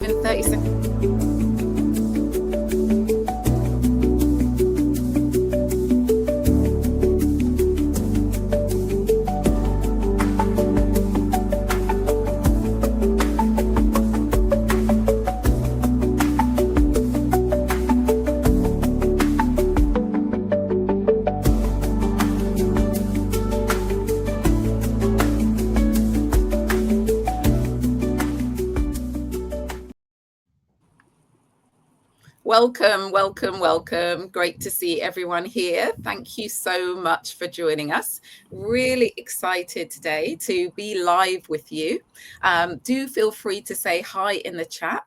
in 30 seconds. Welcome. Great to see everyone here. Thank you so much for joining us. Really excited today to be live with you. Do feel free to say hi in the chat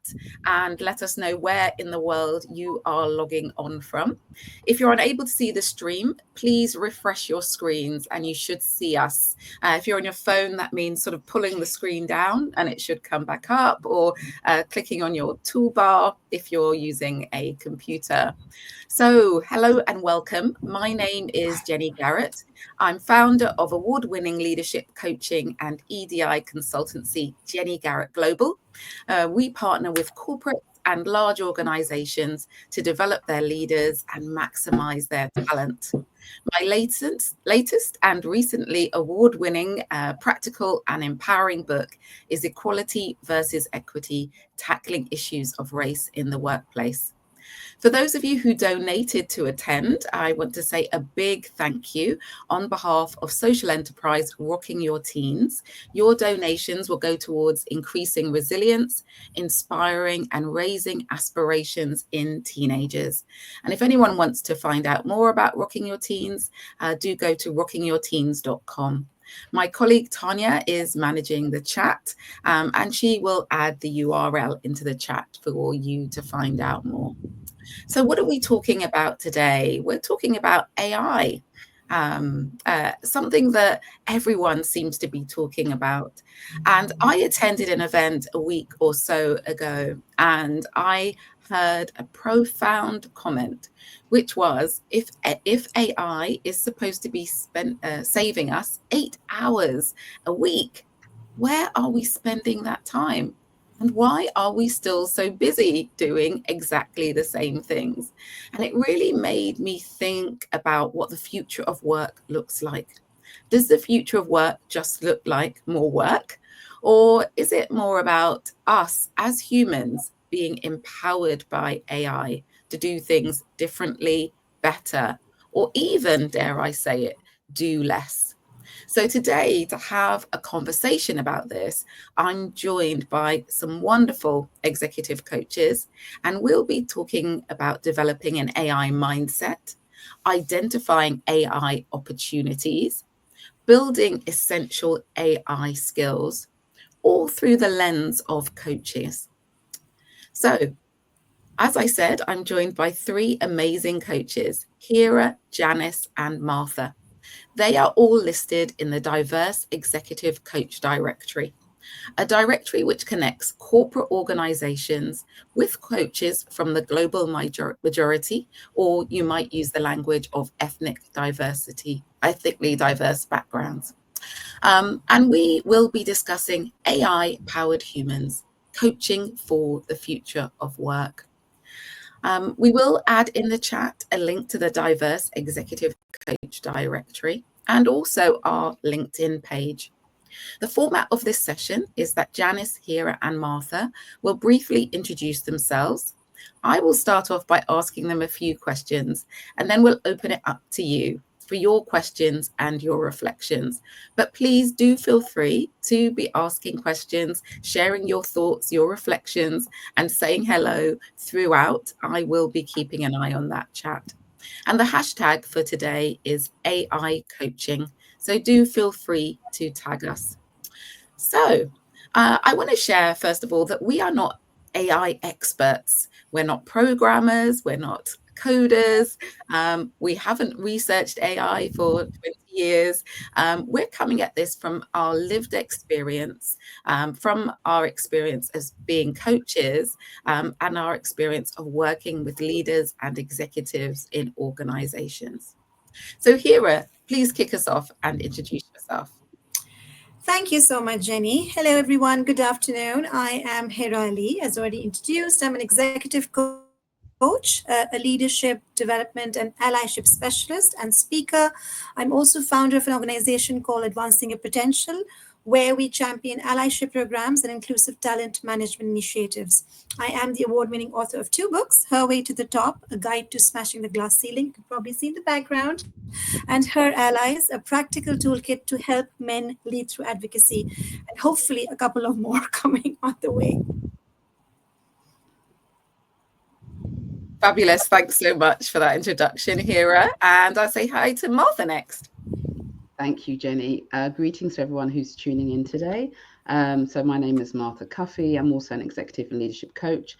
and let us know where in the world you are logging on from. If you're unable to see the stream, please refresh your screens and you should see us. If you're on your phone, that means sort of pulling the screen down and it should come back up, or clicking on your toolbar if you're using a computer. So hello and welcome. My name is Jenny Garrett. I'm founder of award-winning leadership coaching and EDI consultancy, Jenny Garrett Global. We partner with corporate and large organizations to develop their leaders and maximize their talent. My latest and recently award-winning practical and empowering book is Equality versus Equity: Tackling Issues of Race in the Workplace. For those of you who donated to attend, I want to say a big thank you on behalf of social enterprise Rocking Your Teens. Your donations will go towards increasing resilience, inspiring and raising aspirations in teenagers. And if anyone wants to find out more about Rocking Your Teens, do go to rockingyourteens.com. My colleague Tanya is managing the chat, and she will add the URL into the chat for you to find out more. So what are we talking about today? We're talking about AI, something that everyone seems to be talking about. And I attended an event a week or so ago, and I heard a profound comment, which was, if AI is supposed to be saving us 8 hours a week, where are we spending that time? And why are we still so busy doing exactly the same things? And it really made me think about what the future of work looks like. Does the future of work just look like more work? Or is it more about us as humans being empowered by AI to do things differently, better, or even, dare I say it, do less? So today, to have a conversation about this, I'm joined by some wonderful executive coaches, and we'll be talking about developing an AI mindset, identifying AI opportunities, building essential AI skills, all through the lens of coaches. So, as I said, I'm joined by 3 amazing coaches, Hira, Janice, and Martha. They are all listed in the Diverse Executive Coach Directory, a directory which connects corporate organizations with coaches from the global majority, or you might use the language of ethnically diverse backgrounds. And we will be discussing AI-powered humans, coaching for the future of work. We will add in the chat a link to the Diverse Executive Coach Directory and also our LinkedIn page. The format of this session is that Janice, Hira, and Martha will briefly introduce themselves. I will start off by asking them a few questions, and then we'll open it up to you for your questions and your reflections. But please do feel free to be asking questions, sharing your thoughts, your reflections, and saying hello throughout. I will be keeping an eye on that chat. And the hashtag for today is AI coaching. So do feel free to tag us. So I want to share, first of all, that we are not AI experts. We're not programmers. We're not coders. We haven't researched AI for 20 years. We're coming at this from our lived experience, from our experience as being coaches, and our experience of working with leaders and executives in organizations. So Hira, please kick us off and introduce yourself. Thank you so much, Jenny. Hello, everyone. Good afternoon. I am Hera Ali, as already introduced. I'm an executive coach, a leadership development and allyship specialist and speaker. I'm also founder of an organization called Advancing Your Potential, where we champion allyship programs and inclusive talent management initiatives. I am the award winning author of two books: Her Way to the Top, A Guide to Smashing the Glass Ceiling, you can probably see in the background, and Her Allies, a practical toolkit to help men lead through advocacy, and hopefully a couple of more coming on the way. Fabulous. Thanks so much for that introduction, Hira. And I'll say hi to Martha next. Thank you, Jenny. Greetings to everyone who's tuning in today. So my name is Martha Cuffey. I'm also an executive and leadership coach.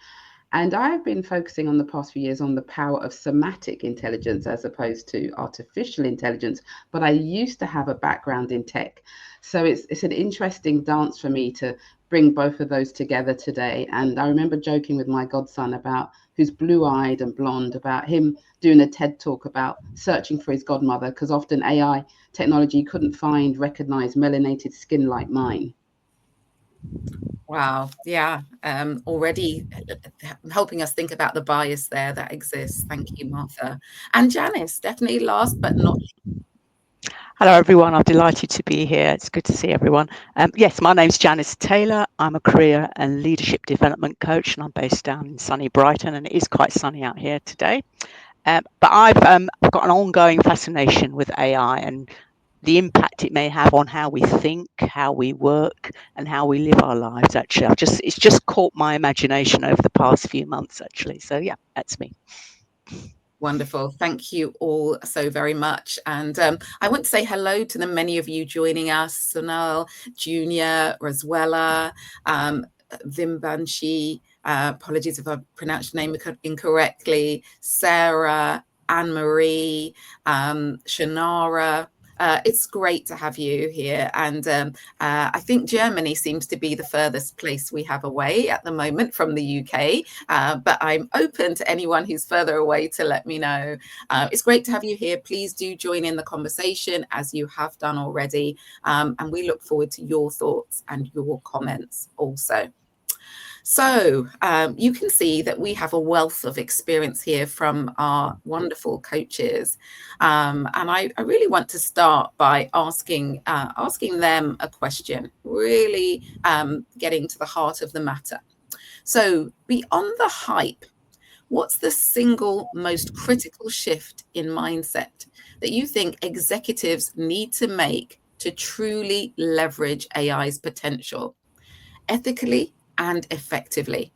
And I've been focusing on the past few years on the power of somatic intelligence as opposed to artificial intelligence. But I used to have a background in tech. So it's an interesting dance for me to bring both of those together today. And I remember joking with my godson about who's blue-eyed and blonde, about him doing a TED talk about searching for his godmother, because often AI technology couldn't recognize melanated skin like mine. Wow. Yeah. Already helping us think about the bias there that exists. Thank you, Martha. And Janice, definitely last but not Hello, everyone. I'm delighted to be here. It's good to see everyone. Yes, my name's Janice Taylor. I'm a career and leadership development coach, and I'm based down in sunny Brighton, and it is quite sunny out here today. But I've got an ongoing fascination with AI and the impact it may have on how we think, how we work, and how we live our lives. Actually, it's just caught my imagination over the past few months. Actually, so yeah, that's me. Wonderful. Thank you all so very much. And I want to say hello to the many of you joining us: Sonal, Junior, Roswella, Vimbanshi, apologies if I pronounced your name incorrectly, Sarah, Anne-Marie, Shannara. It's great to have you here. And I think Germany seems to be the furthest place we have away at the moment from the UK. But I'm open to anyone who's further away to let me know. It's great to have you here. Please do join in the conversation as you have done already. And we look forward to your thoughts and your comments also. So you can see that we have a wealth of experience here from our wonderful coaches. And I really want to start by asking them a question, really getting to the heart of the matter. So beyond the hype, what's the single most critical shift in mindset that you think executives need to make to truly leverage AI's potential ethically and effectively?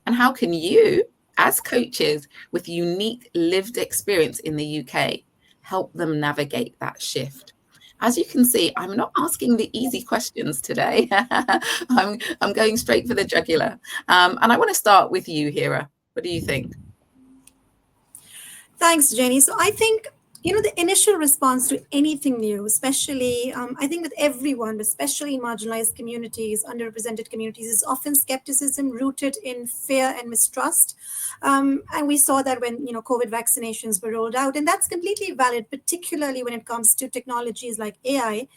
And how can you, as coaches with unique lived experience in the UK, help them navigate that shift? As you can see, I'm not asking the easy questions today. I'm going straight for the jugular. And I want to start with you, Hira. What do you think? Thanks, Jenny. So I think, the initial response to anything new, especially, I think with everyone, but especially in marginalized communities, underrepresented communities, is often skepticism rooted in fear and mistrust. And we saw that when, COVID vaccinations were rolled out. And that's completely valid, particularly when it comes to technologies like AI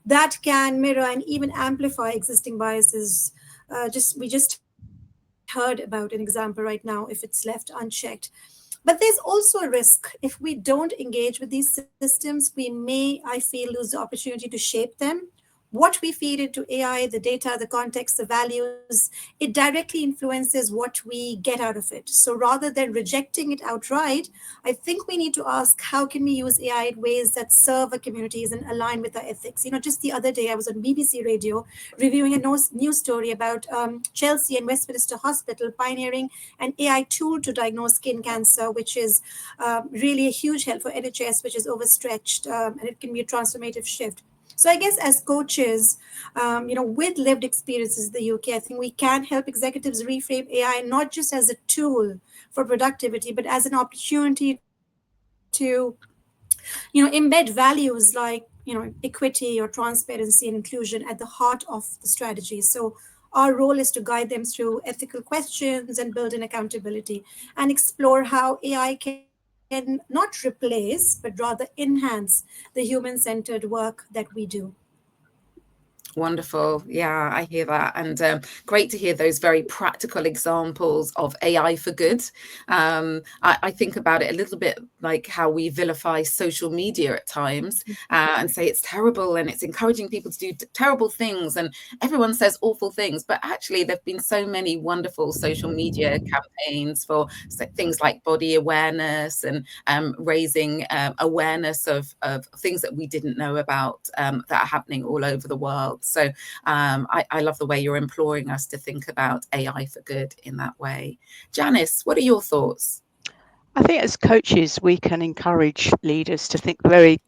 that can mirror and even amplify existing biases. We just heard about an example right now if it's left unchecked. But there's also a risk. If we don't engage with these systems, we may, I feel, lose the opportunity to shape them. What we feed into AI, the data, the context, the values, it directly influences what we get out of it. So rather than rejecting it outright, I think we need to ask, how can we use AI in ways that serve our communities and align with our ethics? Just the other day, I was on BBC Radio reviewing a news story about Chelsea and Westminster Hospital pioneering an AI tool to diagnose skin cancer, which is really a huge help for NHS, which is overstretched, and it can be a transformative shift. So I guess as coaches, with lived experiences in the UK, I think we can help executives reframe AI not just as a tool for productivity, but as an opportunity to, embed values like, equity or transparency and inclusion at the heart of the strategy. So our role is to guide them through ethical questions and build in accountability and explore how AI can not replace, but rather enhance the human centered work that we do. Wonderful. Yeah, I hear that. And great to hear those very practical examples of AI for good. I think about it a little bit like how we vilify social media at times and say it's terrible and it's encouraging people to do terrible things. And everyone says awful things. But actually, there have been so many wonderful social media campaigns for things like body awareness and raising awareness of things that we didn't know about that are happening all over the world. So I love the way you're imploring us to think about AI for good in that way. Janice, what are your thoughts? I think as coaches, we can encourage leaders to think very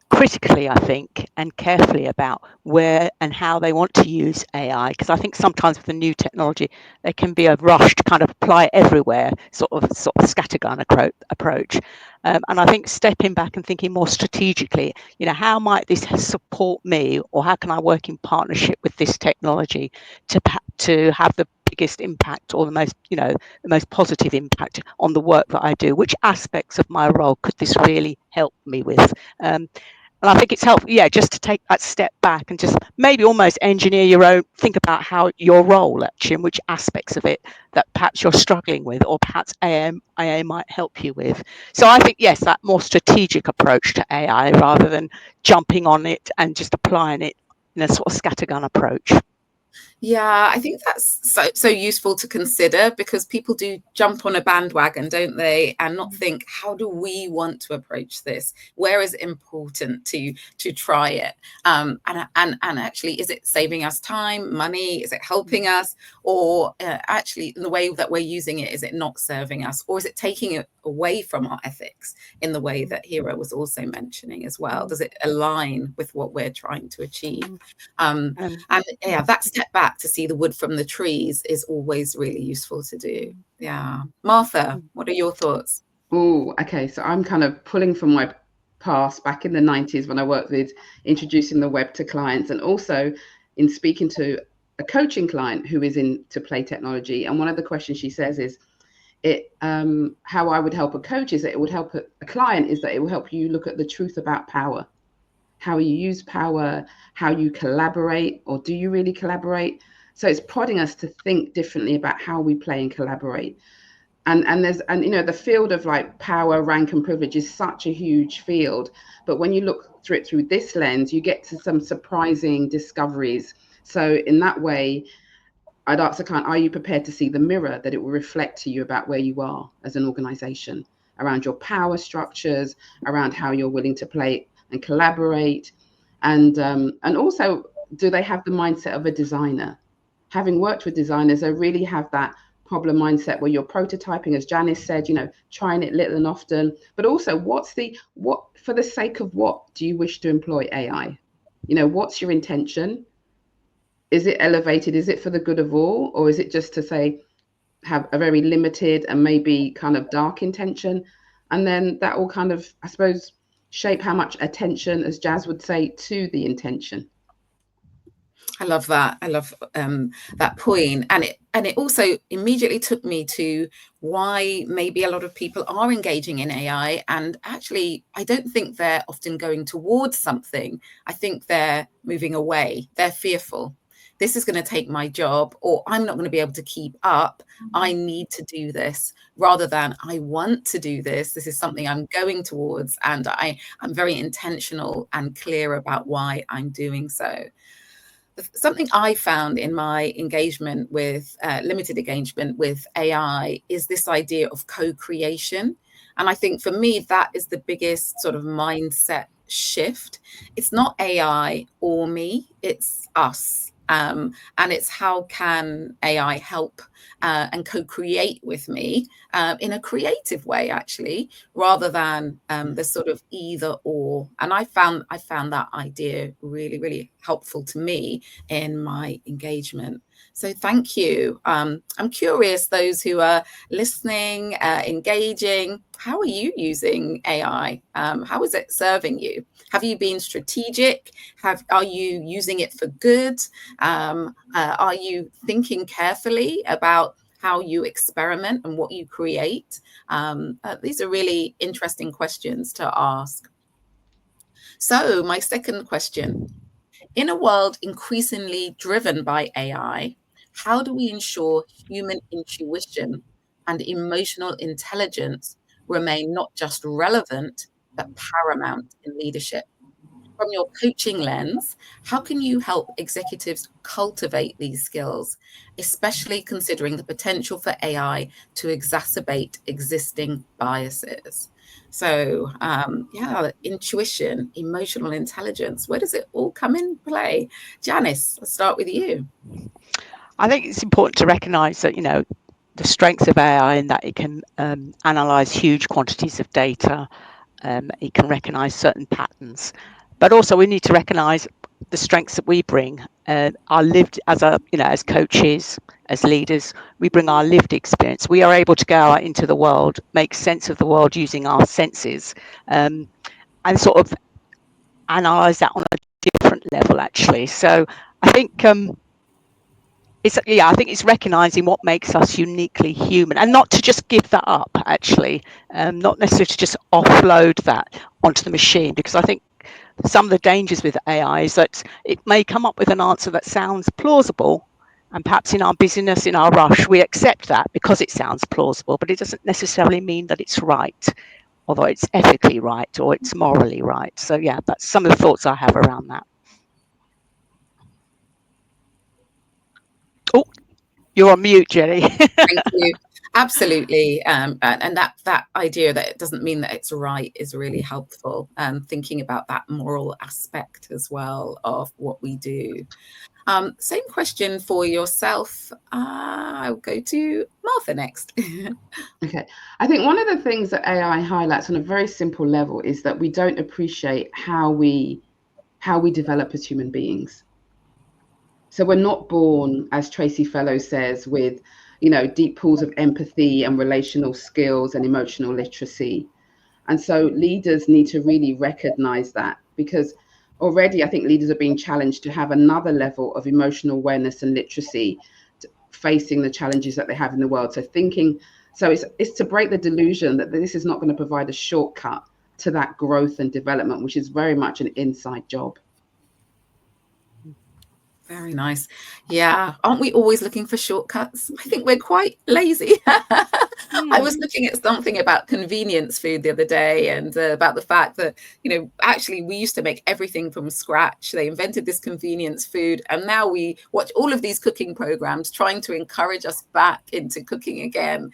critically, I think, and carefully about where and how they want to use AI, because I think sometimes with the new technology, there can be a rush to kind of apply it everywhere, sort of scattergun approach. And I think stepping back and thinking more strategically, how might this support me, or how can I work in partnership with this technology to have the biggest impact, or the most positive impact on the work that I do? Which aspects of my role could this really help me with? And I think it's helpful, just to take that step back and just maybe almost engineer your own, think about how your role actually, and which aspects of it that perhaps you're struggling with, or perhaps AI might help you with. So I think, yes, that more strategic approach to AI rather than jumping on it and just applying it in a sort of scattergun approach. Yeah, I think that's so useful to consider, because people do jump on a bandwagon, don't they, and not think, how do we want to approach this? Where is it important to try it? And actually, is it saving us time, money? Is it helping us? Or actually, in the way that we're using it, is it not serving us? Or is it taking it away from our ethics in the way that Hira was also mentioning as well? Does it align with what we're trying to achieve? And yeah, that step back to see the wood from the trees is always really useful to do. Yeah. Martha, what are your thoughts? Oh, okay. So I'm kind of pulling from my past back in the 90s when I worked with introducing the web to clients, and also in speaking to a coaching client who is into play technology. And one of the questions she says is, how I would help a coach is that it would help a client is that it will help you look at the truth about power, how you use power, how you collaborate, or do you really collaborate? So it's prodding us to think differently about how we play and collaborate. And the field of like power, rank, and privilege is such a huge field. But when you look through it through this lens, you get to some surprising discoveries. So in that way, I'd ask the client, are you prepared to see the mirror that it will reflect to you about where you are as an organization, around your power structures, around how you're willing to play and collaborate, and also, do they have the mindset of a designer? Having worked with designers, they really have that problem mindset where you're prototyping, as Janice said, trying it little and often, but also what for the sake of what do you wish to employ AI? What's your intention? Is it elevated? Is it for the good of all? Or is it just to say, have a very limited and maybe kind of dark intention? And then that will kind of, I suppose, shape how much attention, as Jazz would say, to the intention. I love that. I love that point. And it also immediately took me to why maybe a lot of people are engaging in AI. And actually, I don't think they're often going towards something. I think they're moving away. They're fearful. This is going to take my job, or I'm not going to be able to keep up. I need to do this, rather than I want to do this. This is something I'm going towards. And I'm very intentional and clear about why I'm doing so. Something I found in my engagement with limited engagement with AI is this idea of co-creation. And I think for me, that is the biggest sort of mindset shift. It's not AI or me, it's us. And it's how can AI help and co-create with me in a creative way, actually, rather than the sort of either or. And I found that idea really, really helpful to me in my engagement. So thank you. I'm curious, those who are listening, engaging, how are you using AI? How is it serving you? Have you been strategic? Are you using it for good? Are you thinking carefully about how you experiment and what you create? These are really interesting questions to ask. So my second question In a world increasingly driven by AI, how do we ensure human intuition and emotional intelligence remain not just relevant, but paramount in leadership? From your coaching lens, how can you help executives cultivate these skills, especially considering the potential for AI to exacerbate existing biases? So, yeah, intuition, emotional intelligence, where does it all come in play? Janice, let's start with you. I think it's important to recognise that, the strengths of AI in that it can analyse huge quantities of data, it can recognise certain patterns, but also we need to recognise the strengths that we bring, our lived as coaches, as leaders, we bring our lived experience. We are able to go out into the world, make sense of the world using our senses, and sort of analyse that on a different level, actually. So I think. I think it's recognizing what makes us uniquely human, and not to just give that up, actually, not necessarily to just offload that onto the machine, because I think some of the dangers with AI is that it may come up with an answer that sounds plausible, and perhaps in our busyness, in our rush, we accept that because it sounds plausible, but it doesn't necessarily mean that it's right, although it's ethically right or it's morally right. So yeah, that's some of the thoughts I have around that. Oh, you're on mute, Jenny. Thank you. Absolutely. And that idea that it doesn't mean that it's right is really helpful. Thinking about that moral aspect as well of what we do. Same question for yourself. I'll go to Martha next. Okay. I think one of the things that AI highlights on a very simple level is that we don't appreciate how we develop as human beings. So we're not born, as Tracy Fellows says, with, deep pools of empathy and relational skills and emotional literacy. And so leaders need to really recognize that, because already I think leaders are being challenged to have another level of emotional awareness and literacy facing the challenges that they have in the world. So it's to break the delusion that this is not going to provide a shortcut to that growth and development, which is very much an inside job. Very nice. Yeah. Aren't we always looking for shortcuts? I think we're quite lazy. I was looking at something about convenience food the other day, and about the fact that, actually we used to make everything from scratch. They invented this convenience food, and now we watch all of these cooking programs trying to encourage us back into cooking again.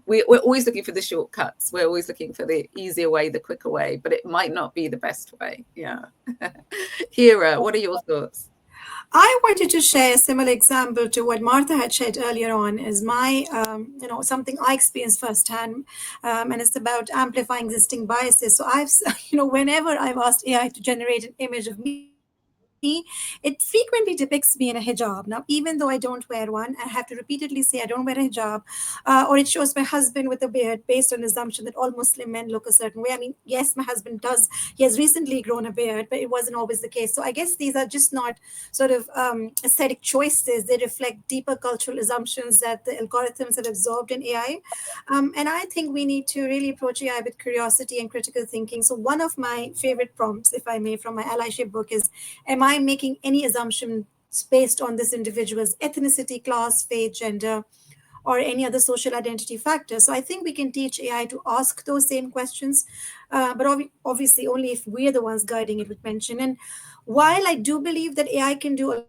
We're always looking for the shortcuts. We're always looking for the easier way, the quicker way, but it might not be the best way. Yeah. Hira, what are your thoughts? I wanted to share a similar example to what Martha had shared earlier on as my, something I experienced firsthand, and it's about amplifying existing biases. So whenever I've asked AI to generate an image of me, it frequently depicts me in a hijab. Now, even though I don't wear one, I have to repeatedly say I don't wear a hijab, or it shows my husband with a beard based on the assumption that all Muslim men look a certain way. I mean, yes, my husband does. He has recently grown a beard, but it wasn't always the case. So I guess these are just not sort of aesthetic choices. They reflect deeper cultural assumptions that the algorithms have absorbed in AI. And I think we need to really approach AI with curiosity and critical thinking. So one of my favorite prompts, if I may, from my allyship book is, am I making any assumptions based on this individual's ethnicity, class, faith, gender, or any other social identity factor? So I think we can teach AI to ask those same questions, but obviously only if we're the ones guiding it with mention. And while I do believe that AI can do a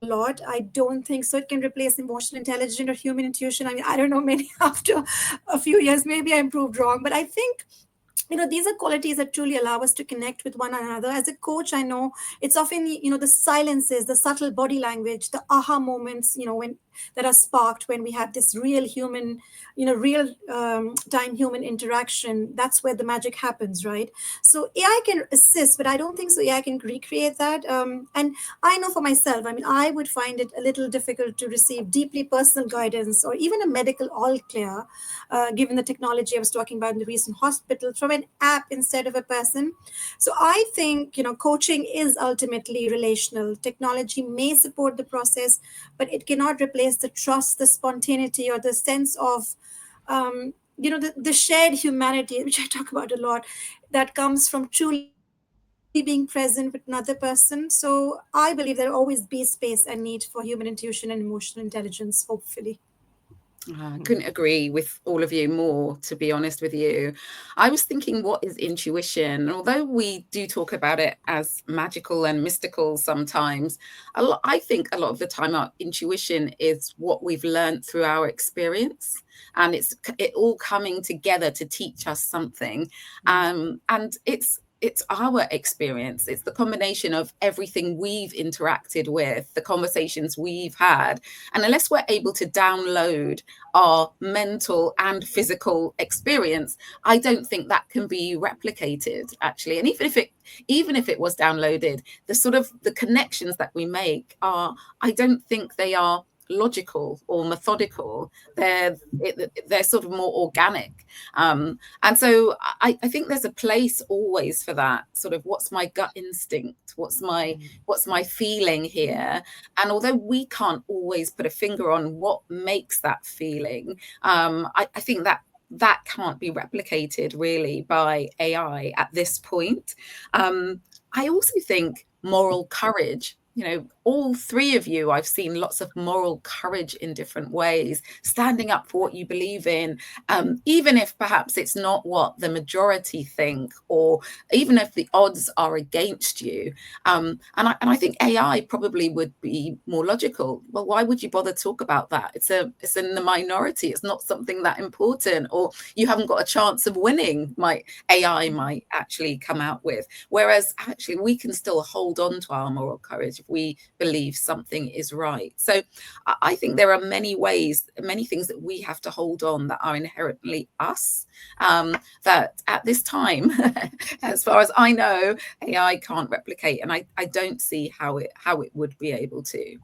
lot, I don't think so it can replace emotional intelligence or human intuition. I mean, I don't know, many after a few years, maybe I improved wrong, but I think these are qualities that truly allow us to connect with one another. As a coach, I know it's often the silences, the subtle body language, the aha moments when that are sparked when we have this real human real time human interaction. That's where the magic happens, right? So AI can assist, but I don't think so AI can recreate that. And I know for myself, I mean, I would find it a little difficult to receive deeply personal guidance or even a medical all clear, given the technology I was talking about in the recent hospital, from an app instead of a person. So I think, coaching is ultimately relational. Technology may support the process, but it cannot replace the trust, the spontaneity, or the sense of, the shared humanity, which I talk about a lot, that comes from truly being present with another person. So I believe there'll always be space and need for human intuition and emotional intelligence, hopefully. I couldn't agree with all of you more, to be honest with you. I was thinking, what is intuition? And although we do talk about it as magical and mystical sometimes, I think a lot of the time our intuition is what we've learned through our experience. And it all coming together to teach us something. And it's our experience. It's the combination of everything we've interacted with, the conversations we've had. And unless we're able to download our mental and physical experience, I don't think that can be replicated, actually. And even if it was downloaded, the connections that we make I don't think they are logical or methodical. They're sort of more organic. And so I think there's a place always for that sort of, what's my gut instinct, what's my feeling here. And although we can't always put a finger on what makes that feeling, I think that can't be replicated really by AI at this point. I also think moral courage, all three of you, I've seen lots of moral courage in different ways, standing up for what you believe in, even if perhaps it's not what the majority think, or even if the odds are against you. And I think AI probably would be more logical. Well, why would you bother talk about that? It's in the minority. It's not something that important, or you haven't got a chance of winning, AI might actually come out with. Whereas actually we can still hold on to our moral courage if we believe something is right. So I think there are many ways, many things that we have to hold on that are inherently us, that at this time, as far as I know, AI can't replicate, and I don't see how it would be able to.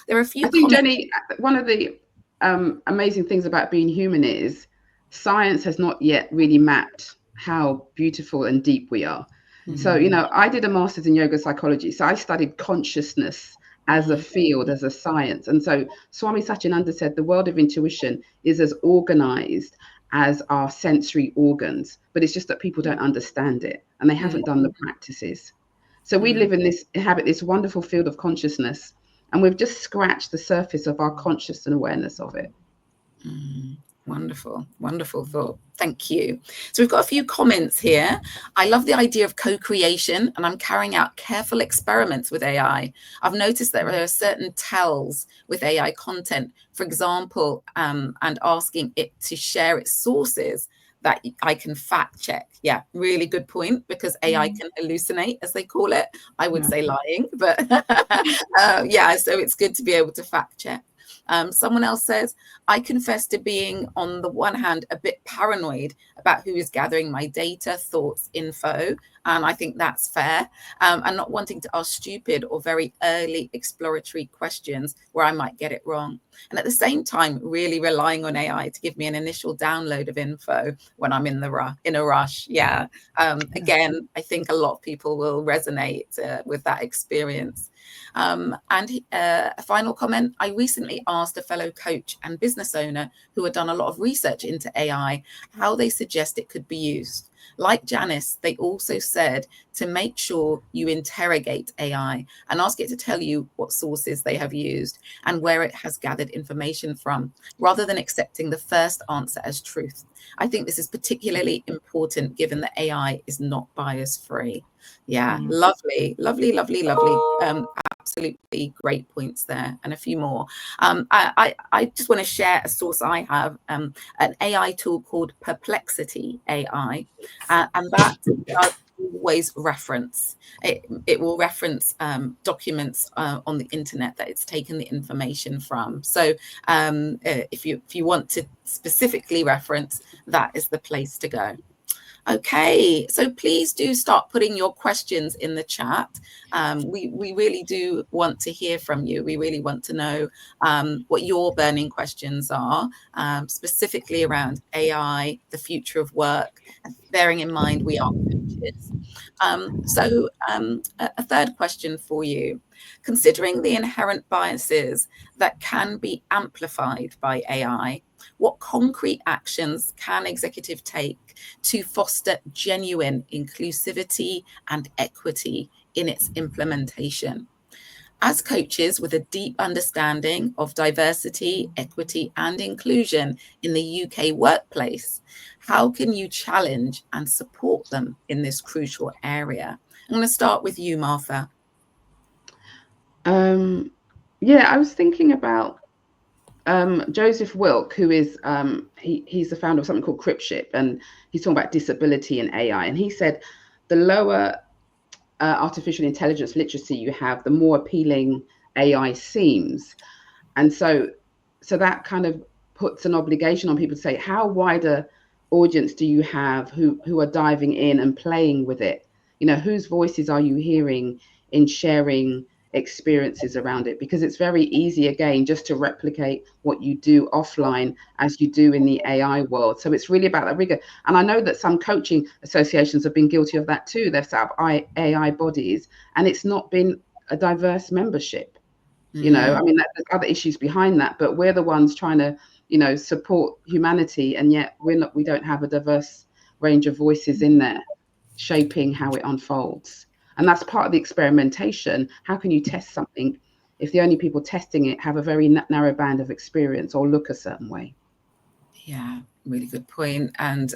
There are a few. I think, Jenny, one of the amazing things about being human is science has not yet really mapped how beautiful and deep we are. So, I did a master's in yoga psychology. So I studied consciousness as a field, as a science. And so Swami Satyananda said the world of intuition is as organized as our sensory organs, but it's just that people don't understand it and they haven't done the practices. So we inhabit this wonderful field of consciousness, and we've just scratched the surface of our conscious and awareness of it. Wonderful, wonderful thought. Thank you. So we've got a few comments here. I love the idea of co-creation, and I'm carrying out careful experiments with AI. I've noticed that there are certain tells with AI content, for example, and asking it to share its sources that I can fact check. Yeah, really good point, because AI can hallucinate, as they call it. I would say lying, but yeah, so it's good to be able to fact check. Someone else says, I confess to being, on the one hand, a bit paranoid about who is gathering my data, thoughts, info. And I think that's fair. And not wanting to ask stupid or very early exploratory questions where I might get it wrong. And at the same time, really relying on AI to give me an initial download of info when I'm in a rush. Yeah. Again, I think a lot of people will resonate with that experience. And a final comment, I recently asked a fellow coach and business owner who had done a lot of research into AI how they suggest it could be used. Like Janice, they also said to make sure you interrogate AI and ask it to tell you what sources they have used and where it has gathered information from, rather than accepting the first answer as truth. I think this is particularly important given that AI is not bias free. Yeah, lovely, lovely, lovely, lovely. Absolutely great points there, and a few more. I just want to share a source I have, an AI tool called Perplexity AI, and that does always reference. It will reference documents on the internet that it's taken the information from. So if you want to specifically reference, that is the place to go. Okay, so please do start putting your questions in the chat. We really do want to hear from you. We really want to know what your burning questions are, specifically around AI, the future of work, and bearing in mind we are coaches. So a third question for you. Considering the inherent biases that can be amplified by AI, What concrete actions can executive take to foster genuine inclusivity and equity in its implementation? As coaches with a deep understanding of diversity, equity, and inclusion in the UK workplace, how can you challenge and support them in this crucial area? I'm going to start with you, Martha. Yeah, I was thinking about Joseph Wilk, who is he's the founder of something called Cripship, and he's talking about disability and AI. And he said the lower artificial intelligence literacy you have, the more appealing AI seems. And so that kind of puts an obligation on people to say, how wider audience do you have who are diving in and playing with it? You know, whose voices are you hearing in sharing experiences around it? Because it's very easy, again, just to replicate what you do offline as you do in the AI world. So it's really about that rigor. And I know that some coaching associations have been guilty of that too. They've set up AI bodies, and it's not been a diverse membership. You know, I mean, there's other issues behind that, but we're the ones trying to, you know, support humanity, and yet we don't have a diverse range of voices in there shaping how it unfolds. And that's part of the experimentation. How can you test something if the only people testing it have a very narrow band of experience or look a certain way? Yeah, really good point. And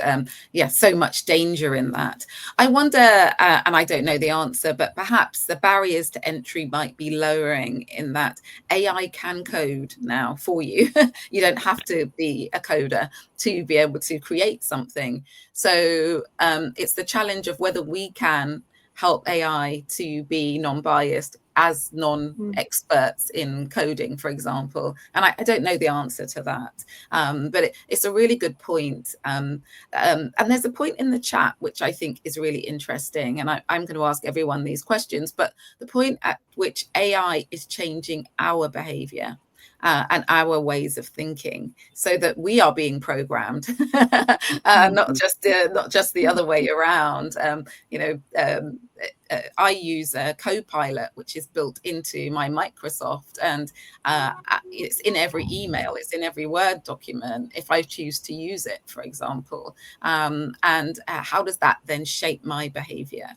yeah, so much danger in that. I wonder, and I don't know the answer, but perhaps the barriers to entry might be lowering in that AI can code now for you. You don't have to be a coder to be able to create something. So it's the challenge of whether we can help AI to be non-biased as non-experts in coding, for example. And I don't know the answer to that. But it's a really good point. And there's a point in the chat, which I think is really interesting. And I'm going to ask everyone these questions, but the point at which AI is changing our behavior. And our ways of thinking, so that we are being programmed, not just the other way around. I use a Copilot, which is built into my Microsoft, and it's in every email, it's in every Word document, if I choose to use it, for example. And how does that then shape my behavior?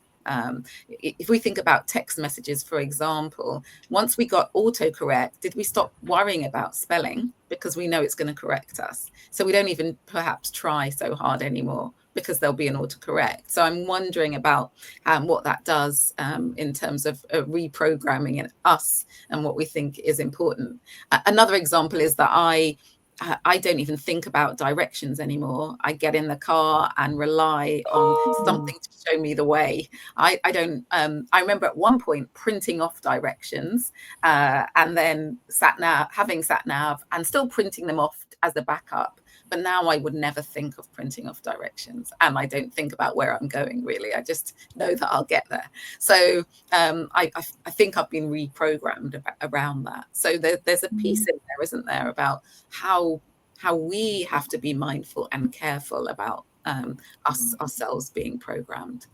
If we think about text messages, for example, once we got autocorrect, did we stop worrying about spelling because we know it's going to correct us? So we don't even perhaps try so hard anymore because there'll be an autocorrect. So I'm wondering about what that does in terms of reprogramming in us and what we think is important. Another example is that I don't even think about directions anymore. I get in the car and rely on something to show me the way. I don't. I remember at one point printing off directions and then having sat nav and still printing them off as a backup. But now I would never think of printing off directions, and I don't think about where I'm going, really. I just know that I'll get there. So I think I've been reprogrammed around that. So there's a piece in there, isn't there, about how we have to be mindful and careful about ourselves being programmed.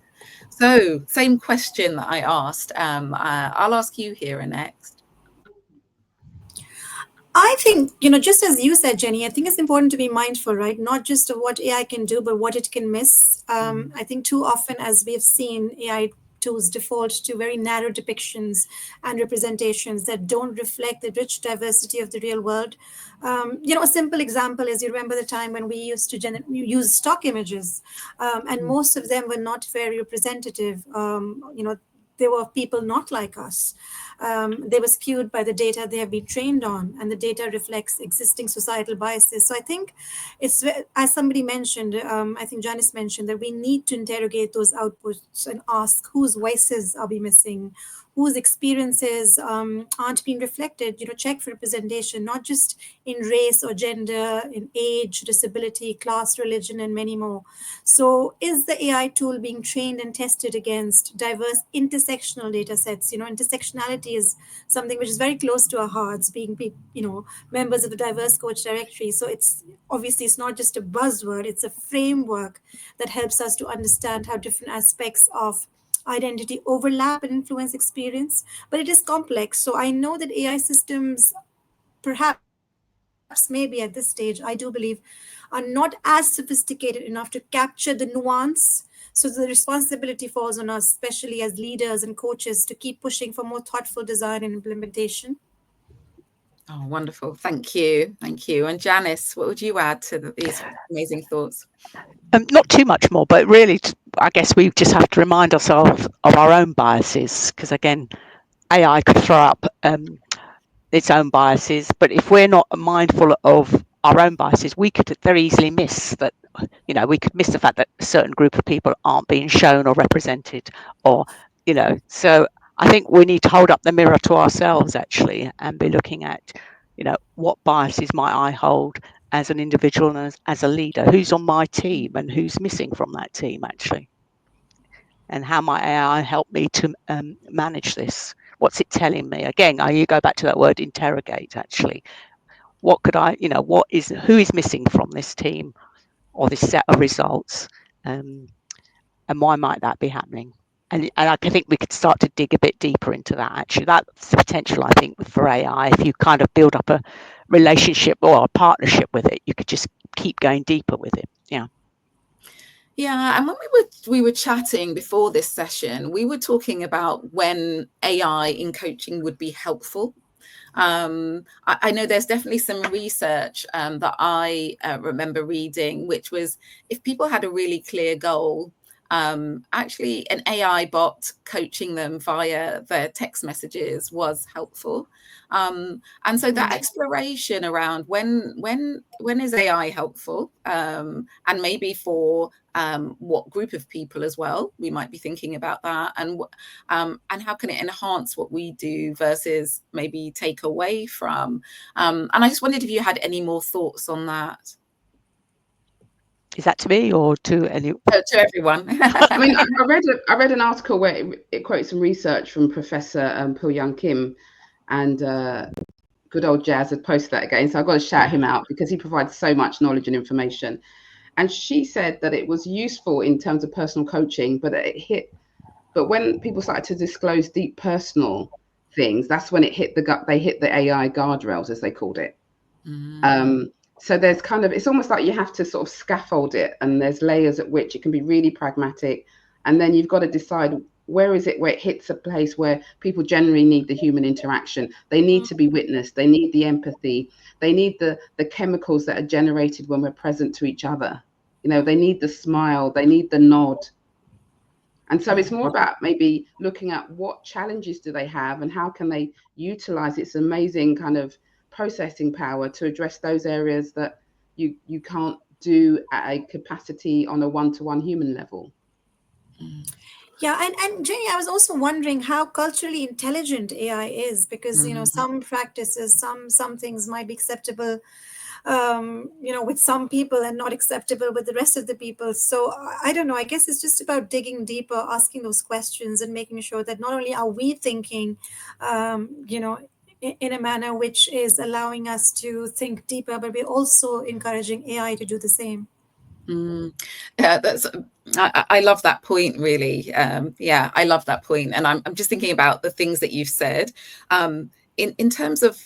So same question that I asked. I'll ask you here next. I think, just as you said, Jenny, I think it's important to be mindful, right? Not just of what AI can do, but what it can miss. I think too often, as we have seen, AI tools default to very narrow depictions and representations that don't reflect the rich diversity of the real world. A simple example is, you remember the time when we used to use stock images, and most of them were not very representative. There were people not like us. They were skewed by the data they have been trained on, and the data reflects existing societal biases. So I think it's, as somebody mentioned, I think Janice mentioned, that we need to interrogate those outputs and ask whose voices are we missing, whose experiences aren't being reflected. Check for representation, not just in race or gender, in age, disability, class, religion, and many more. So is the AI tool being trained and tested against diverse intersectional data sets? Intersectionality is something which is very close to our hearts, being members of the diverse coach directory. So it's not just a buzzword, it's a framework that helps us to understand how different aspects of identity overlap and influence experience, but it is complex. So I know that AI systems perhaps maybe at this stage, I do believe, are not as sophisticated enough to capture the nuance. So the responsibility falls on us, especially as leaders and coaches, to keep pushing for more thoughtful design and implementation. Oh, wonderful. Thank you. Thank you. And Janice, what would you add to these amazing thoughts? Not too much more, but really, I guess we just have to remind ourselves of our own biases, because again, AI could throw up its own biases, but if we're not mindful of our own biases, we could very easily miss that. We could miss the fact that a certain group of people aren't being shown or represented, or so I think we need to hold up the mirror to ourselves actually and be looking at what biases might I hold as an individual and as a leader, who's on my team and who's missing from that team actually, and how might AI help me to manage this. What's it telling me? Again, you go back to that word interrogate actually. What could I, who is missing from this team or this set of results, and why might that be happening? And I think we could start to dig a bit deeper into that actually. That's the potential, I think, for AI. If you kind of build up a relationship or a partnership with it, you could just keep going deeper with it. Yeah, and when we were chatting before this session, we were talking about when AI in coaching would be helpful. I know there's definitely some research that I remember reading, which was if people had a really clear goal, actually an AI bot coaching them via their text messages was helpful. And so that exploration around when is AI helpful, and maybe for what group of people as well, we might be thinking about that, and how can it enhance what we do versus maybe take away from. And I just wondered if you had any more thoughts on that. Is that to me or to any? To everyone. I mean, I read an article where it quotes some research from Professor Poo-Young Kim, and good old Jazz had posted that again. So I've got to shout him out because he provides so much knowledge and information. And she said that it was useful in terms of personal coaching, but when people started to disclose deep personal things, that's when it hit they hit the AI guardrails, as they called it. So there's it's almost like you have to sort of scaffold it, and there's layers at which it can be really pragmatic, and then you've got to decide where it hits a place where people generally need the human interaction. They need to be witnessed, they need the empathy, they need the chemicals that are generated when we're present to each other. They need the smile, they need the nod. And so it's more about maybe looking at what challenges do they have and how can they utilize its amazing kind of processing power to address those areas that you can't do at a capacity on a one-to-one human level. Yeah, and Jenny, I was also wondering how culturally intelligent AI is, because some practices, some things might be acceptable with some people and not acceptable with the rest of the people. So I don't know, I guess it's just about digging deeper, asking those questions and making sure that not only are we thinking in a manner which is allowing us to think deeper, but we're also encouraging AI to do the same. Yeah, I love that point, really. I love that point. And I'm just thinking about the things that you've said. In terms of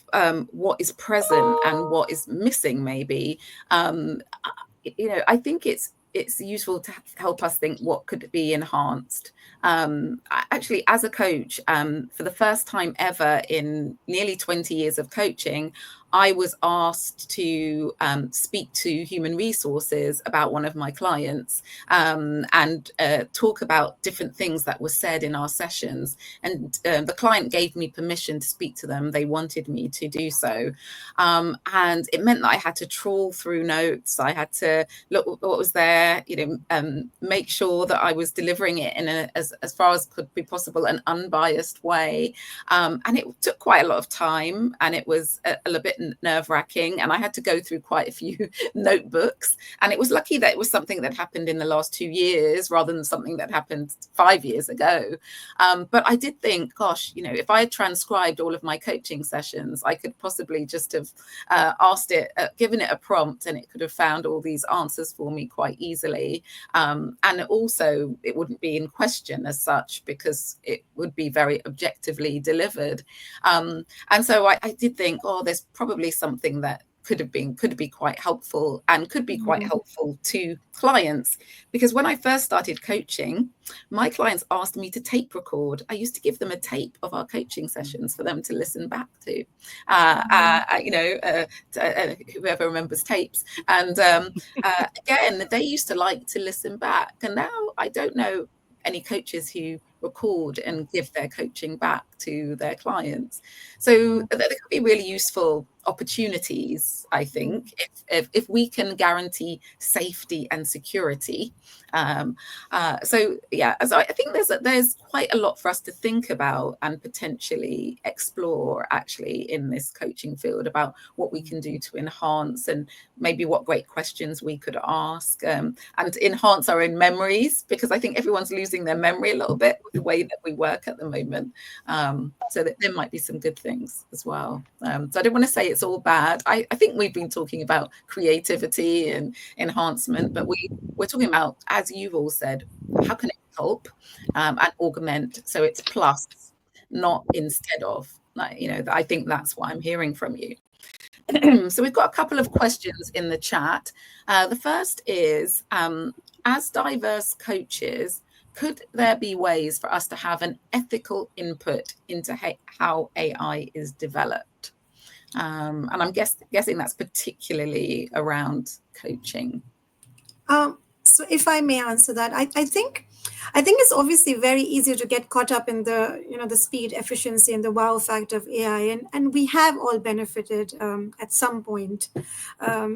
what is present and what is missing, maybe, I think it's useful to help us think what could be enhanced. Actually, as a coach, for the first time ever in nearly 20 years of coaching, I was asked to speak to human resources about one of my clients, and talk about different things that were said in our sessions. And the client gave me permission to speak to them. They wanted me to do so. And it meant that I had to trawl through notes. I had to look what was there, make sure that I was delivering it in as far as could be possible, an unbiased way. And it took quite a lot of time, and it was a little bit nerve-wracking, and I had to go through quite a few notebooks. And it was lucky that it was something that happened in the last 2 years rather than something that happened 5 years ago. But I did think, gosh, if I had transcribed all of my coaching sessions, I could possibly just have asked it, given it a prompt, and it could have found all these answers for me quite easily. And also, it wouldn't be in question as such, because it would be very objectively delivered. And so I did think, there's probably something that could be quite helpful, and could be quite helpful to clients. Because when I first started coaching, my clients asked me to tape record. I used to give them a tape of our coaching sessions for them to listen back to. Whoever remembers tapes. And again, they used to like to listen back. And now I don't know any coaches who record and give their coaching back to their clients. So there could be really useful opportunities, I think, if we can guarantee safety and security. So I think there's quite a lot for us to think about and potentially explore, actually, in this coaching field, about what we can do to enhance, and maybe what great questions we could ask, and enhance our own memories, because I think everyone's losing their memory a little bit with the way that we work at the moment. So that there might be some good things as well. So I don't want to say it's all bad. I think we've been talking about creativity and enhancement, but we're talking about, as you've all said, how can it help and augment, so it's plus, not instead of. I think that's what I'm hearing from you. So we've got a couple of questions in the chat. The first is, as diverse coaches, could there be ways for us to have an ethical input into how AI is developed? And I'm guessing that's particularly around coaching. So if I may answer that, I think it's obviously very easy to get caught up in the speed, efficiency, and the wow factor of AI, and we have all benefited at some point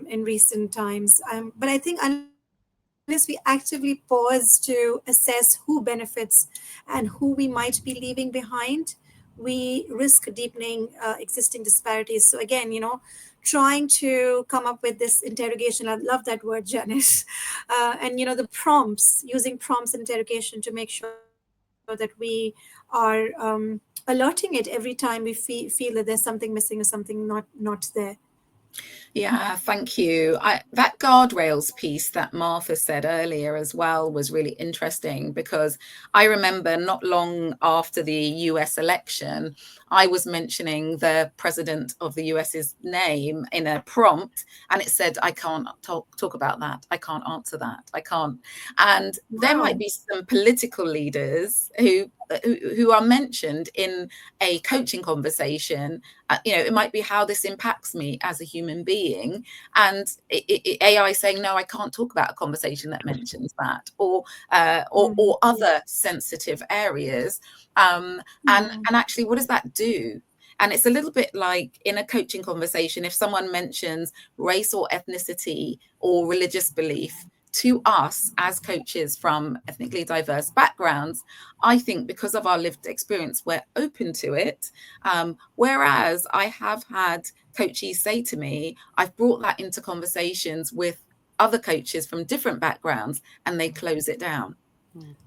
in recent times. But I think unless we actively pause to assess who benefits and who we might be leaving behind, we risk deepening existing disparities. So again, trying to come up with this interrogation, I love that word, Janice, and the prompts, using prompts and interrogation to make sure that we are alerting it every time we feel that there's something missing or something not there. Yeah, thank you. That guardrails piece that Martha said earlier as well was really interesting, because I remember not long after the US election, I was mentioning the president of the US's name in a prompt, and it said, I can't talk about that. I can't answer that. I can't. And there might be some political leaders who are mentioned in a coaching conversation. It might be how this impacts me as a human being, and AI saying, no, I can't talk about a conversation that mentions that, or other sensitive areas. And actually, what does that do? And it's a little bit like in a coaching conversation, if someone mentions race or ethnicity or religious belief to us as coaches from ethnically diverse backgrounds, I think because of our lived experience, we're open to it. Whereas I have had coaches say to me, I've brought that into conversations with other coaches from different backgrounds, and they close it down.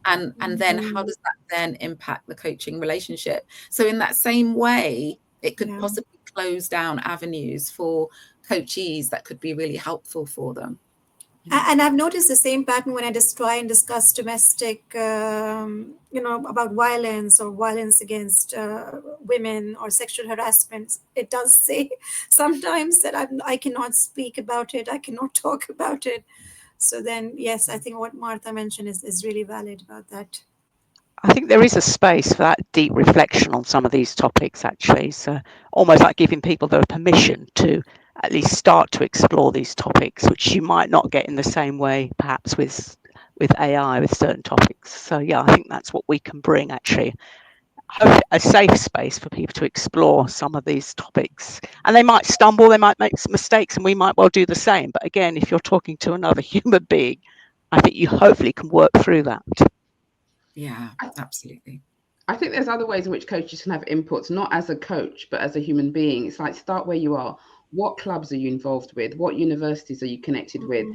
And then how does that then impact the coaching relationship? So in that same way, it could possibly close down avenues for coachees that could be really helpful for them. And I've noticed the same pattern when I just try and discuss domestic, about violence or violence against women or sexual harassment. It does say sometimes that I cannot speak about it. I cannot talk about it. So then, yes, I think what Martha mentioned is really valid about that. I think there is a space for that deep reflection on some of these topics, actually. So almost like giving people the permission to at least start to explore these topics, which you might not get in the same way, perhaps with AI, with certain topics. So yeah, I think that's what we can bring, actually. A safe space for people to explore some of these topics. And they might stumble, they might make some mistakes, and we might well do the same. But again, if you're talking to another human being, I think you hopefully can work through that. Yeah, absolutely. I think there's other ways in which coaches can have inputs, not as a coach, but as a human being. It's like, start where you are. What clubs are you involved with? What universities are you connected with?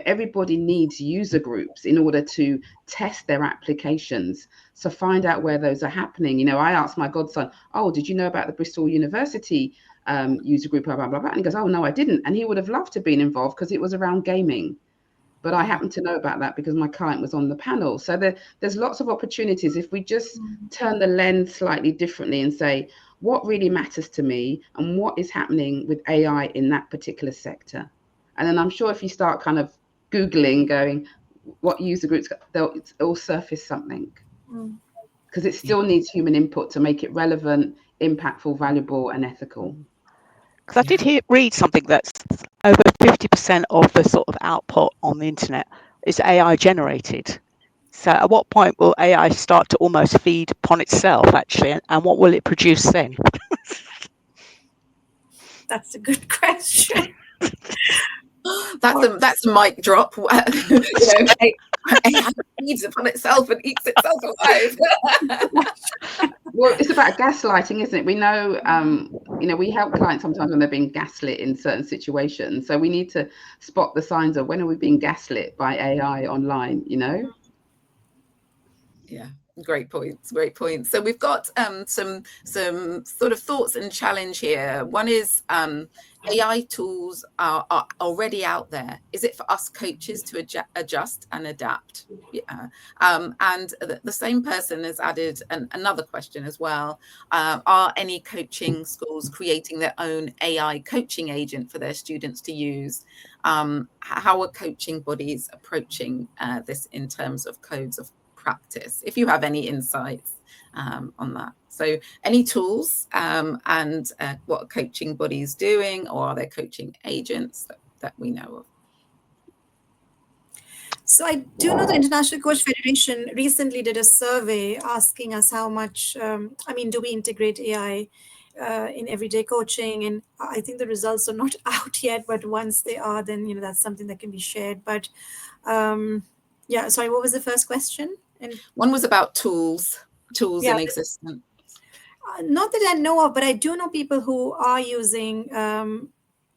Everybody needs user groups in order to test their applications. So find out where those are happening. I asked my godson, oh, did you know about the Bristol University user group, blah, blah, blah, blah. And he goes, oh, no, I didn't. And he would have loved to have been involved because it was around gaming. But I happen to know about that because my client was on the panel. So there's lots of opportunities if we just turn the lens slightly differently and say, what really matters to me and what is happening with AI in that particular sector. And then I'm sure if you start kind of Googling, going, what user groups, it'll surface something. Because it still needs human input to make it relevant, impactful, valuable, and ethical. Because I did read something that's over 50% of the sort of output on the internet is AI generated. So at what point will AI start to almost feed upon itself, actually, and what will it produce then? That's a good question. That's a mic drop. AI feeds upon itself and eats itself alive. Well, it's about gaslighting, isn't it? We know, we help clients sometimes when they're being gaslit in certain situations. So we need to spot the signs of when are we being gaslit by AI online, Yeah, great points. So we've got some sort of thoughts and challenge here. One is AI tools are already out there. Is it for us coaches to adjust and adapt? Yeah. And the same person has added another question as well. Are any coaching schools creating their own AI coaching agent for their students to use? How are coaching bodies approaching this in terms of codes of practice, if you have any insights on that? So any tools and what are coaching bodies doing, or are there coaching agents that we know of? So I do know the International Coach Federation recently did a survey asking us how much, do we integrate AI in everyday coaching? And I think the results are not out yet, but once they are, then, that's something that can be shared. But sorry, what was the first question? And one was about tools in existence. Not that I know of, but I do know people who are using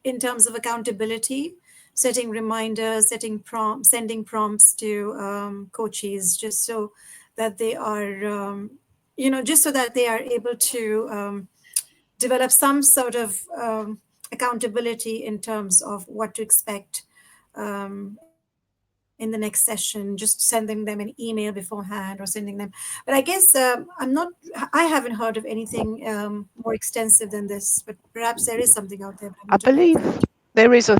in terms of accountability, setting reminders, sending prompts to coaches, just so that they are, able to develop some sort of accountability in terms of what to expect in the next session, just sending them an email beforehand or sending them. But I guess I haven't heard of anything more extensive than this, but perhaps there is something out there. I believe there is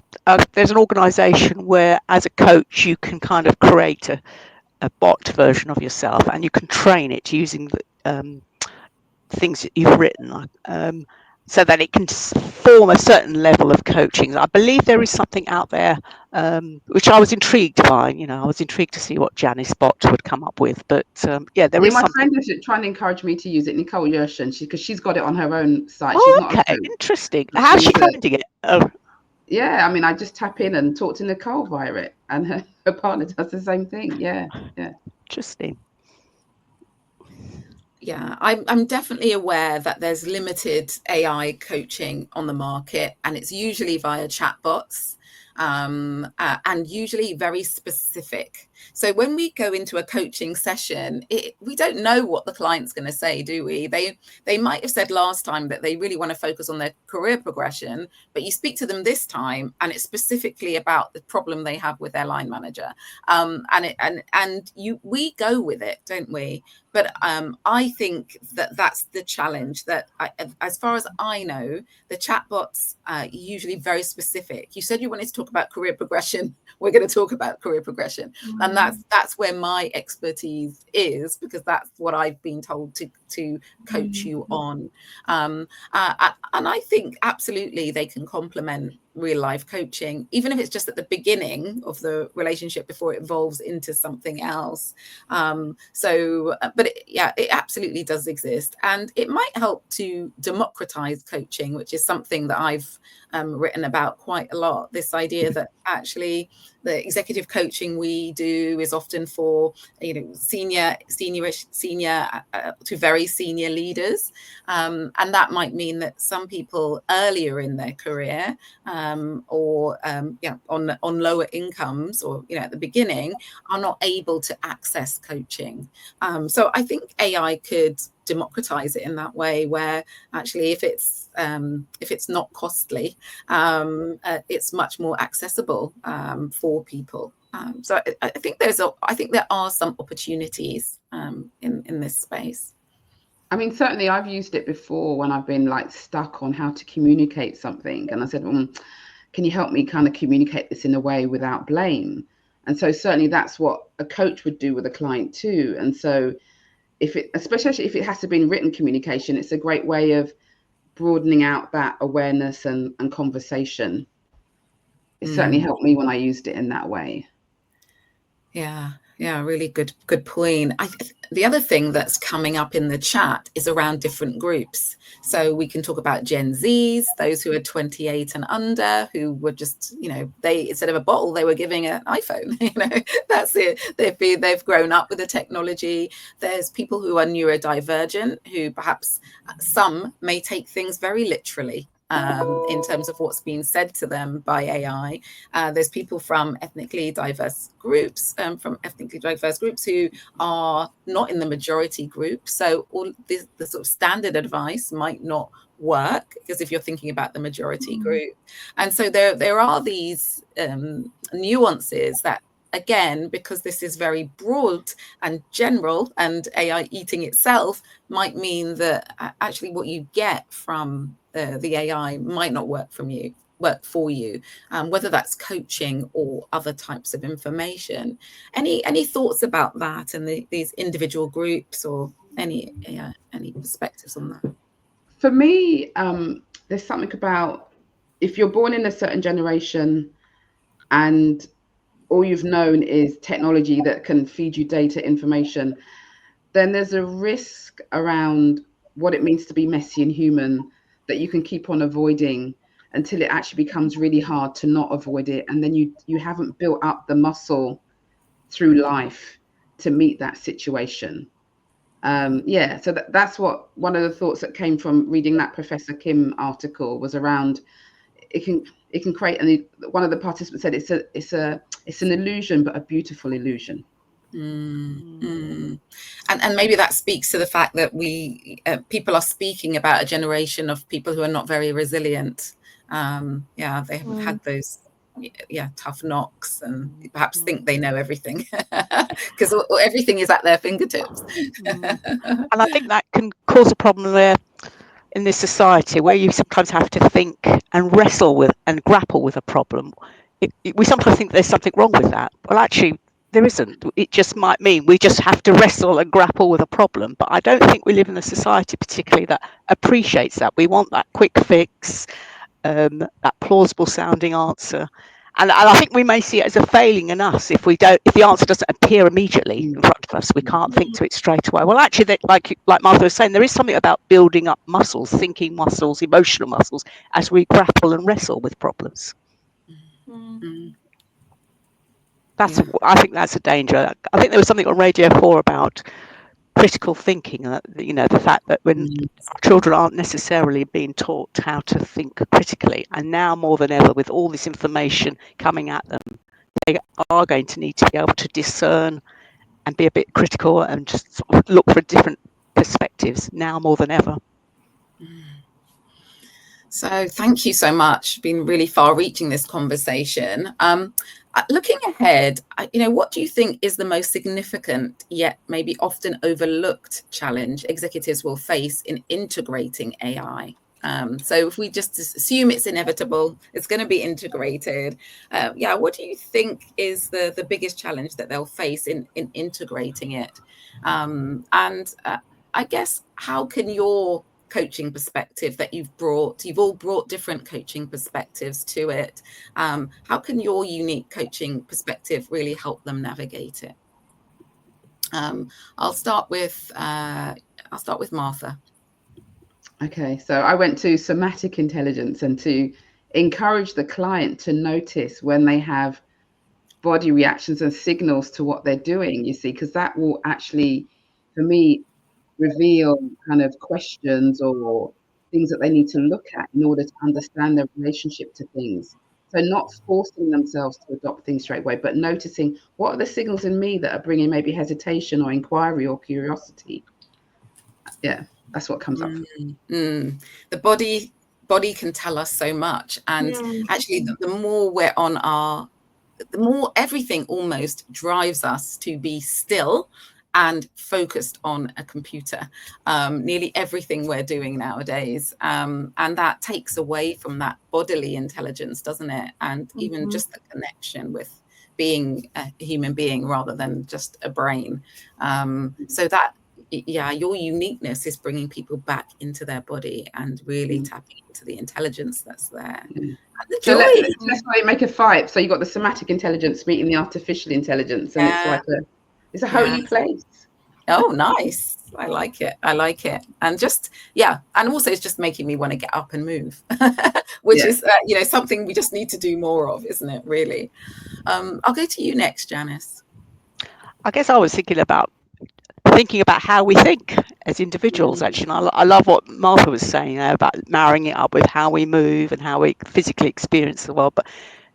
there's an organization where as a coach you can kind of create a bot version of yourself and you can train it using the things that you've written, so that it can form a certain level of coaching. I believe there is something out there which I was intrigued by. I was intrigued to see what Janice Bot would come up with. But there is my something. friend is trying to encourage me to use it, Nicole Yershin, because she's got it on her own site. Oh, she's not okay, interesting. How's she finding it? Yeah, I just tap in and talk to Nicole via it, and her partner does the same thing. Yeah. Interesting. Yeah, I'm definitely aware that there's limited AI coaching on the market, and it's usually via chatbots, and usually very specific. So when we go into a coaching session, we don't know what the client's going to say, do we? They might have said last time that they really want to focus on their career progression, but you speak to them this time and it's specifically about the problem they have with their line manager. We go with it, don't we? But I think that's the challenge, that as far as I know, the chatbots are usually very specific. You said you wanted to talk about career progression. We're going to talk about career progression. Mm-hmm. And that's where my expertise is, because that's what I've been told to coach you on. And I think absolutely they can complement real life coaching, even if it's just at the beginning of the relationship before it evolves into something else. But it absolutely does exist, and it might help to democratize coaching, which is something that I've written about quite a lot. This idea that actually the executive coaching we do is often for senior to very senior leaders, and that might mean that some people earlier in their career or on lower incomes, or at the beginning, are not able to access coaching. So I think AI could democratize it in that way, where actually if it's not costly, it's much more accessible for people. So I think there are some opportunities in this space. I mean, certainly I've used it before when I've been like stuck on how to communicate something. And I said, can you help me kind of communicate this in a way without blame? And so certainly that's what a coach would do with a client too. And so especially if it has to be in written communication, it's a great way of broadening out that awareness and conversation. It certainly helped me when I used it in that way. Yeah, really good point. The other thing that's coming up in the chat is around different groups. So we can talk about Gen Zs, those who are 28 and under, who were just, they, instead of a bottle, they were giving an iPhone. That's it. They've grown up with the technology. There's people who are neurodivergent, who perhaps some may take things very literally. In terms of what's being said to them by AI. There's people from ethnically diverse groups, who are not in the majority group. So all the sort of standard advice might not work, because if you're thinking about the majority group. And so there are these nuances that, again, because this is very broad and general, and AI eating itself might mean that actually what you get from the AI might not work for you, whether that's coaching or other types of information. Any thoughts about that and these individual groups, or any perspectives on that? For me, there's something about, if you're born in a certain generation and all you've known is technology that can feed you data information, then there's a risk around what it means to be messy and human that you can keep on avoiding until it actually becomes really hard to not avoid it. And then you haven't built up the muscle through life to meet that situation. So that's what one of the thoughts that came from reading that Professor Kim article was around. It can create, and one of the participants said it's an illusion, but a beautiful illusion. And maybe that speaks to the fact that people are speaking about a generation of people who are not very resilient. They haven't had those tough knocks, and perhaps think they know everything, because everything is at their fingertips. And I think that can cause a problem there in this society, where you sometimes have to think and wrestle with and grapple with a problem. We sometimes think there's something wrong with that. Well, actually, there isn't. It just might mean we just have to wrestle and grapple with a problem. But I don't think we live in a society particularly that appreciates that. We want that quick fix, that plausible sounding answer. And I think we may see it as a failing in us if the answer doesn't appear immediately in front of us. We can't think to it straight away. Well, actually, like Martha was saying, there is something about building up muscles, thinking muscles, emotional muscles, as we grapple and wrestle with problems. I think that's a danger. I think there was something on Radio 4 about critical thinking, the fact that when children aren't necessarily being taught how to think critically, and now more than ever, with all this information coming at them, they are going to need to be able to discern and be a bit critical and just sort of look for different perspectives now more than ever. So thank you so much. Been really far-reaching, this conversation. Looking ahead, what do you think is the most significant yet maybe often overlooked challenge executives will face in integrating AI? So if we just assume it's inevitable, it's going to be integrated. What do you think is the biggest challenge that they'll face in integrating it? I guess, how can your coaching perspective that you've all brought different coaching perspectives to it, how can your unique coaching perspective really help them navigate it? I'll start with Martha. Okay, so I went to somatic intelligence, and to encourage the client to notice when they have body reactions and signals to what they're doing, you see, because that will actually, for me, reveal kind of questions or things that they need to look at in order to understand their relationship to things. So not forcing themselves to adopt things straight away, but noticing what are the signals in me that are bringing maybe hesitation or inquiry or curiosity. Yeah, that's what comes up. The body can tell us so much, and actually the more we're on the more everything almost drives us to be still and focused on a computer, nearly everything we're doing nowadays. And that takes away from that bodily intelligence, doesn't it? And even just the connection with being a human being rather than just a brain. So that, yeah, your uniqueness is bringing people back into their body and really tapping into the intelligence that's there. And the So joy. let's make a fight. So you've got the somatic intelligence meeting the artificial intelligence, and it's a holy place. Oh, nice. I like it. I like it. And just, yeah. And also it's just making me want to get up and move, which is, something we just need to do more of, isn't it, really? I'll go to you next, Janice. I guess I was thinking about how we think as individuals, actually. And I love what Martha was saying there about marrying it up with how we move and how we physically experience the world. But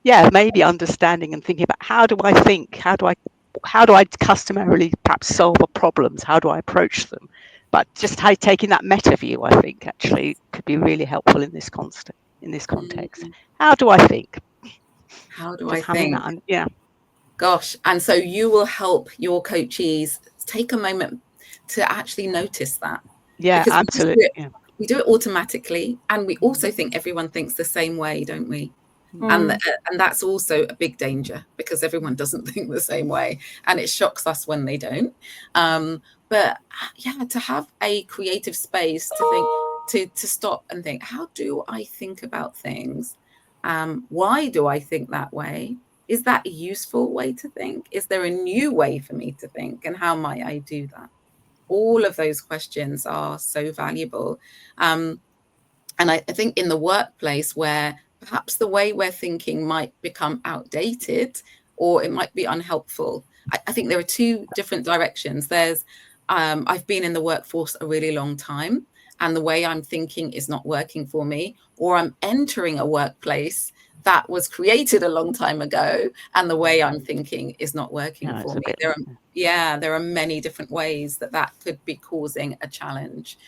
yeah, maybe understanding and thinking about how do I think? How do I customarily perhaps solve problems? How do I approach them? But just taking that meta view, I think, actually could be really helpful in this context. How do I think? How do Just I think? Yeah. Gosh. And so you will help your coachees take a moment to actually notice that. Yeah, because absolutely. We do it automatically. And we also think everyone thinks the same way, don't we? And that's also a big danger, because everyone doesn't think the same way, and it shocks us when they don't. But yeah, to have a creative space to think, to stop and think, how do I think about things? Why do I think that way? Is that a useful way to think? Is there a new way for me to think? And how might I do that? All of those questions are so valuable. And I think in the workplace, where perhaps the way we're thinking might become outdated, or it might be unhelpful, I think there are two different directions. There's, I've been in the workforce a really long time, and the way I'm thinking is not working for me, or I'm entering a workplace that was created a long time ago, and the way I'm thinking is not working for me. There are many different ways that could be causing a challenge.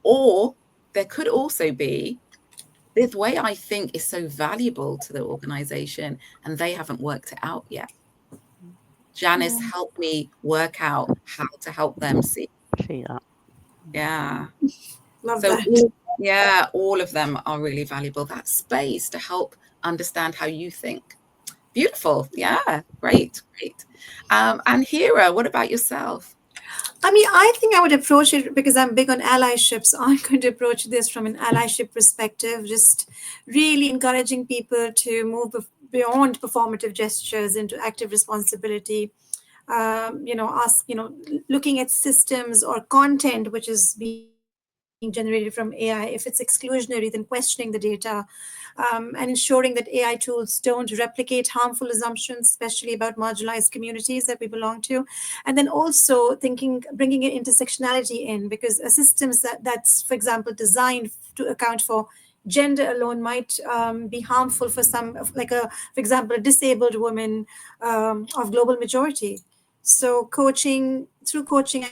Or there could also be, this way I think is so valuable to the organization, and they haven't worked it out yet. Janice helped me work out how to help them see that. Love so that. all of them are really valuable. That space to help understand how you think. Beautiful. Yeah, great. And Hira, what about yourself? I mean, I think I would approach it, because I'm big on allyship. So I'm going to approach this from an allyship perspective, just really encouraging people to move beyond performative gestures into active responsibility. Looking at systems or content which is being generated from AI. If it's exclusionary, then questioning the data, and ensuring that AI tools don't replicate harmful assumptions, especially about marginalized communities that we belong to. And then also bringing in intersectionality in, because a systems that's, for example, designed to account for gender alone might be harmful for some, for example, a disabled woman of global majority. So through coaching,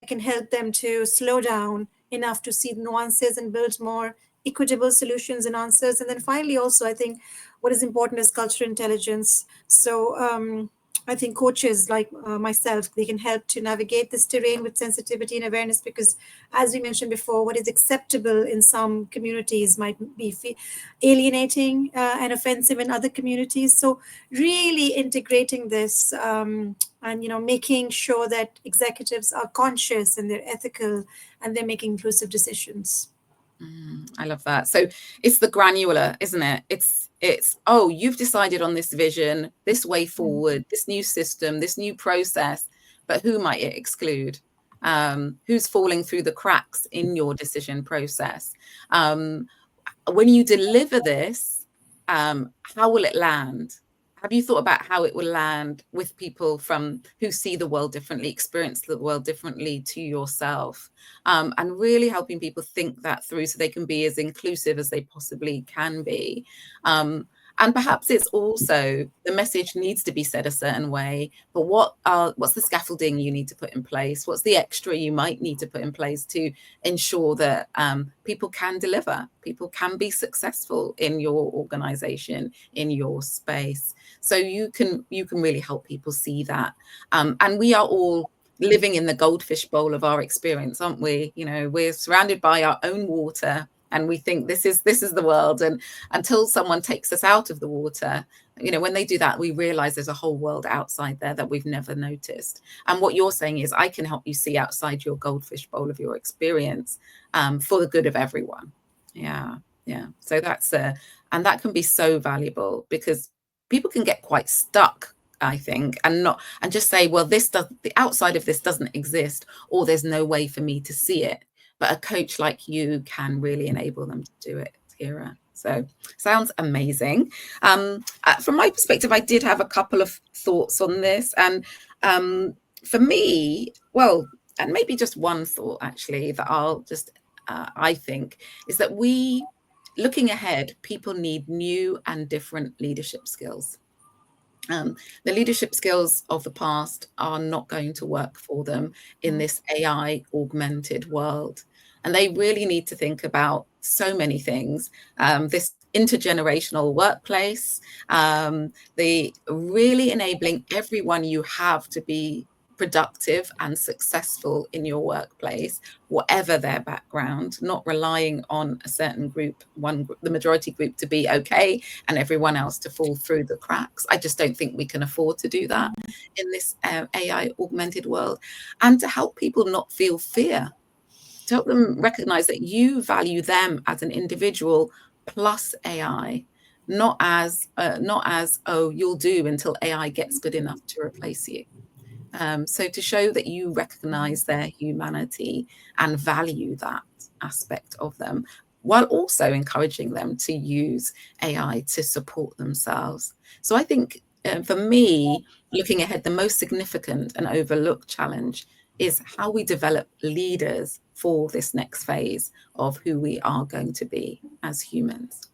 I can help them to slow down enough to see the nuances and build more equitable solutions and answers. And then finally, also, I think what is important is cultural intelligence. So I think coaches like myself, they can help to navigate this terrain with sensitivity and awareness, because, as we mentioned before, what is acceptable in some communities might be alienating and offensive in other communities. So really integrating this, and making sure that executives are conscious and they're ethical and they're making inclusive decisions. I love that. So it's the granular, isn't it? It's oh, you've decided on this vision, this way forward, this new system, this new process, but who might it exclude? Who's falling through the cracks in your decision process? When you deliver this, how will it land? Have you thought about how it will land with people who see the world differently, experience the world differently to yourself, and really helping people think that through so they can be as inclusive as they possibly can be. And perhaps it's also, the message needs to be said a certain way, but what's the scaffolding you need to put in place? What's the extra you might need to put in place to ensure that people can deliver, people can be successful in your organization, in your space? So you can really help people see that. And we are all living in the goldfish bowl of our experience, aren't we? You know, we're surrounded by our own water, and we think this is the world. And until someone takes us out of the water, you know, when they do that, we realize there's a whole world outside there that we've never noticed. And what you're saying is, I can help you see outside your goldfish bowl of your experience, for the good of everyone. Yeah. So that's and that can be so valuable, because people can get quite stuck, I think, and just say, well, the outside of this doesn't exist, or there's no way for me to see it. But a coach like you can really enable them to do it, Tira. So sounds amazing. From my perspective, I did have a couple of thoughts on this. And for me, well, and maybe just one thought actually that I'll just, I think, is that looking ahead, people need new and different leadership skills. The leadership skills of the past are not going to work for them in this AI augmented world. And they really need to think about so many things. This intergenerational workplace, the really enabling everyone you have to be productive and successful in your workplace, whatever their background, not relying on a certain group, the majority group, to be okay and everyone else to fall through the cracks. I just don't think we can afford to do that in this AI augmented world. And to help people not feel fear, to help them recognize that you value them as an individual plus AI, not as oh, you'll do until AI gets good enough to replace you. So to show that you recognize their humanity and value that aspect of them, while also encouraging them to use AI to support themselves. So I think for me, looking ahead, the most significant and overlooked challenge is how we develop leaders for this next phase of who we are going to be as humans.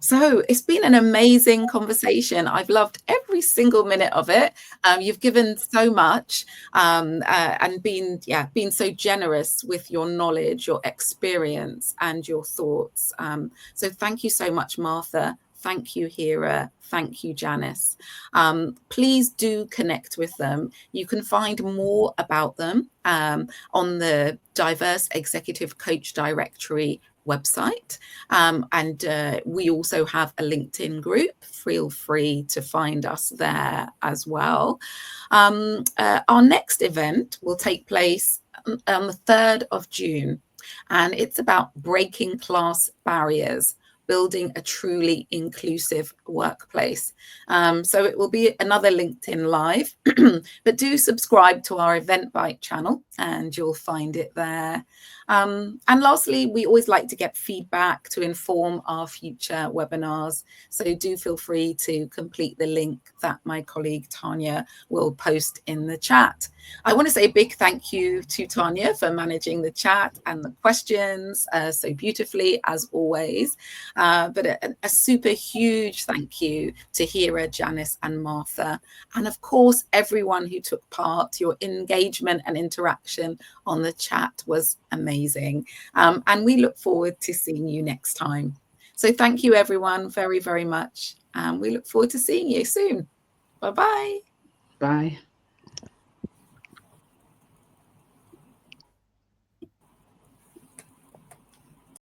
So it's been an amazing conversation. I've loved every single minute of it. You've given so much, and been so generous with your knowledge, your experience, and your thoughts. So thank you so much, Martha. Thank you, Hira. Thank you, Janice. Please do connect with them. You can find more about them on the Diverse Executive Coach Directory website, and we also have a LinkedIn group. Feel free to find us there as well. Our next event will take place on the 3rd of June, and it's about breaking class barriers, building a truly inclusive workplace. So it will be another LinkedIn Live, but do subscribe to our Eventbrite channel and you'll find it there. And lastly, we always like to get feedback to inform our future webinars. So do feel free to complete the link that my colleague Tanya will post in the chat. I want to say a big thank you to Tanya for managing the chat and the questions so beautifully, as always. But a super huge thank you to Hira, Janice and Martha. And of course, everyone who took part. Your engagement and interaction on the chat was amazing. And we look forward to seeing you next time. So thank you, everyone, very, very much. And we look forward to seeing you soon. Bye-bye. Bye.